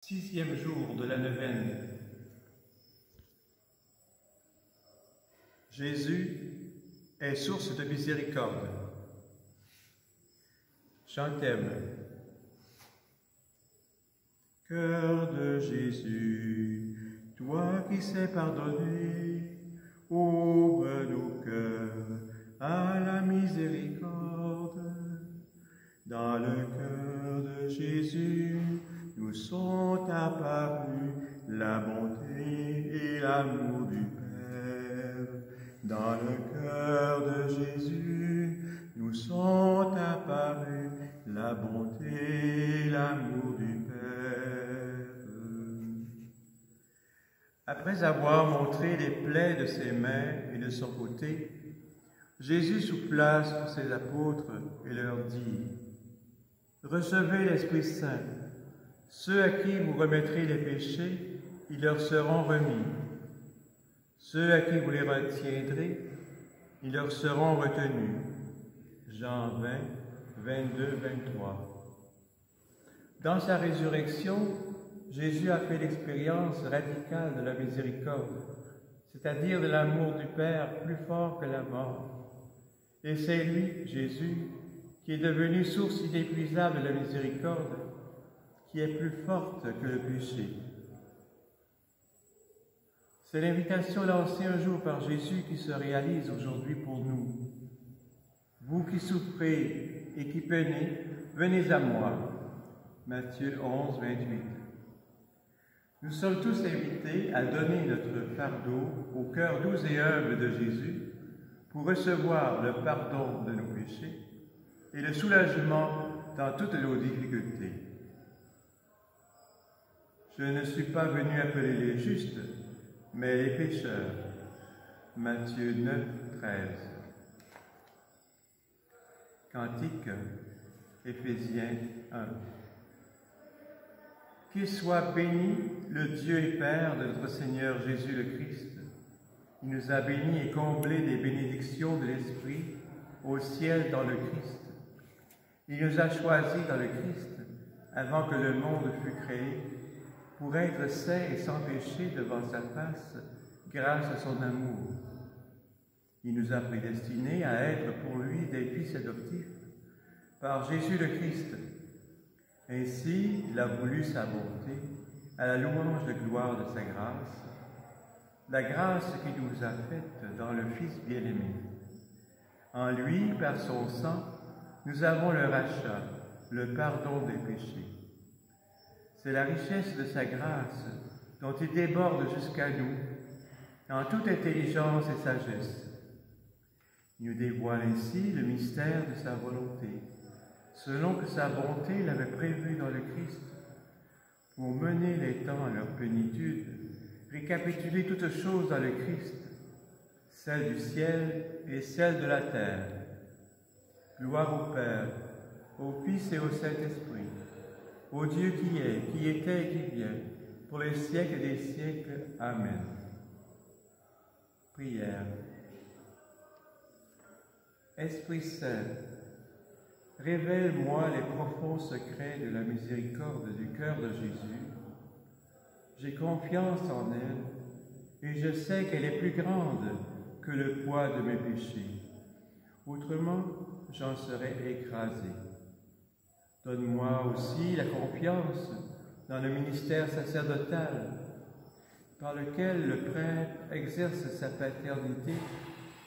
Sixième jour de la neuvaine. Jésus est source de miséricorde. Chantème. Cœur de Jésus, toi qui sais pardonner, ouvre nos cœurs à la miséricorde. Dans le cœur de Jésus, nous sont apparus la bonté et l'amour du Père. Dans le cœur de Jésus, nous sont apparus la bonté et l'amour du Père. Après avoir montré les plaies de ses mains et de son côté, Jésus soupla sur ses apôtres et leur dit: « Recevez l'Esprit Saint. Ceux à qui vous remettrez les péchés, ils leur seront remis. Ceux à qui vous les retiendrez, ils leur seront retenus. » Jean 20, 22, 23. Dans sa résurrection, Jésus a fait l'expérience radicale de la miséricorde, c'est-à-dire de l'amour du Père plus fort que la mort. Et c'est lui, Jésus, qui est devenu source inépuisable de la miséricorde, qui est plus forte que le péché. C'est l'invitation lancée un jour par Jésus qui se réalise aujourd'hui pour nous. Vous qui souffrez et qui peinez, venez à moi. Matthieu 11, 28. Nous sommes tous invités à donner notre fardeau au cœur doux et humble de Jésus pour recevoir le pardon de nos péchés et le soulagement dans toutes nos difficultés. Je ne suis pas venu appeler les justes, mais les pécheurs. Matthieu 9, 13. Cantique, Éphésiens 1. Qu'il soit béni le Dieu et Père de notre Seigneur Jésus le Christ. Il nous a bénis et comblés des bénédictions de l'Esprit au ciel dans le Christ. Il nous a choisis dans le Christ avant que le monde fût créé, pour être saints et sans péché devant sa face, grâce à son amour. Il nous a prédestinés à être pour lui des fils adoptifs, par Jésus le Christ. Ainsi, il a voulu sa bonté, à la louange de gloire de sa grâce, la grâce qu'il nous a faite dans le Fils bien-aimé. En lui, par son sang, nous avons le rachat, le pardon des péchés. C'est la richesse de sa grâce dont il déborde jusqu'à nous en toute intelligence et sagesse. Il nous dévoile ainsi le mystère de sa volonté, selon que sa bonté l'avait prévu dans le Christ, pour mener les temps à leur plénitude, récapituler toutes choses dans le Christ, celle du ciel et celle de la terre. Gloire au Père, au Fils et au Saint-Esprit, au Dieu qui est, qui était et qui vient, pour les siècles des siècles. Amen. Prière. Esprit Saint, révèle-moi les profonds secrets de la miséricorde du cœur de Jésus. J'ai confiance en elle et je sais qu'elle est plus grande que le poids de mes péchés. Autrement, j'en serais écrasé. Donne-moi aussi la confiance dans le ministère sacerdotal par lequel le prêtre exerce sa paternité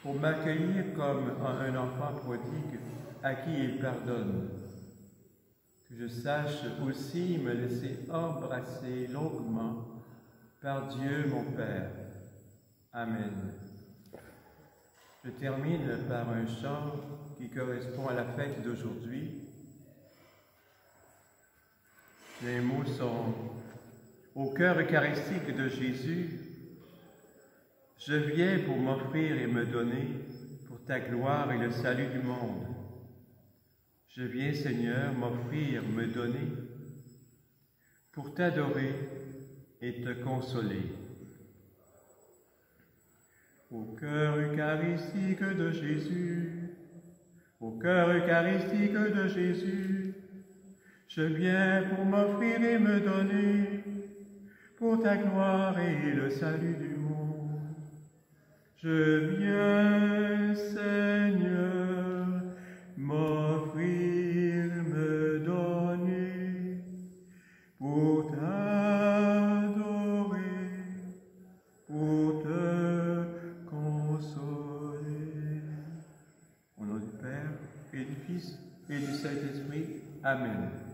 pour m'accueillir comme un enfant prodigue à qui il pardonne. Que je sache aussi me laisser embrasser longuement par Dieu mon Père. Amen. Je termine par un chant qui correspond à la fête d'aujourd'hui. Les mots sont: au cœur eucharistique de Jésus, je viens pour m'offrir et me donner pour ta gloire et le salut du monde. Je viens, Seigneur, m'offrir, me donner pour t'adorer et te consoler. Au cœur eucharistique de Jésus, au cœur eucharistique de Jésus, je viens pour m'offrir et me donner pour ta gloire et le salut du monde. Je viens, Seigneur, m'offrir, me donner, pour t'adorer, pour te consoler. Au nom du Père, et du Fils, et du Saint-Esprit. Amen.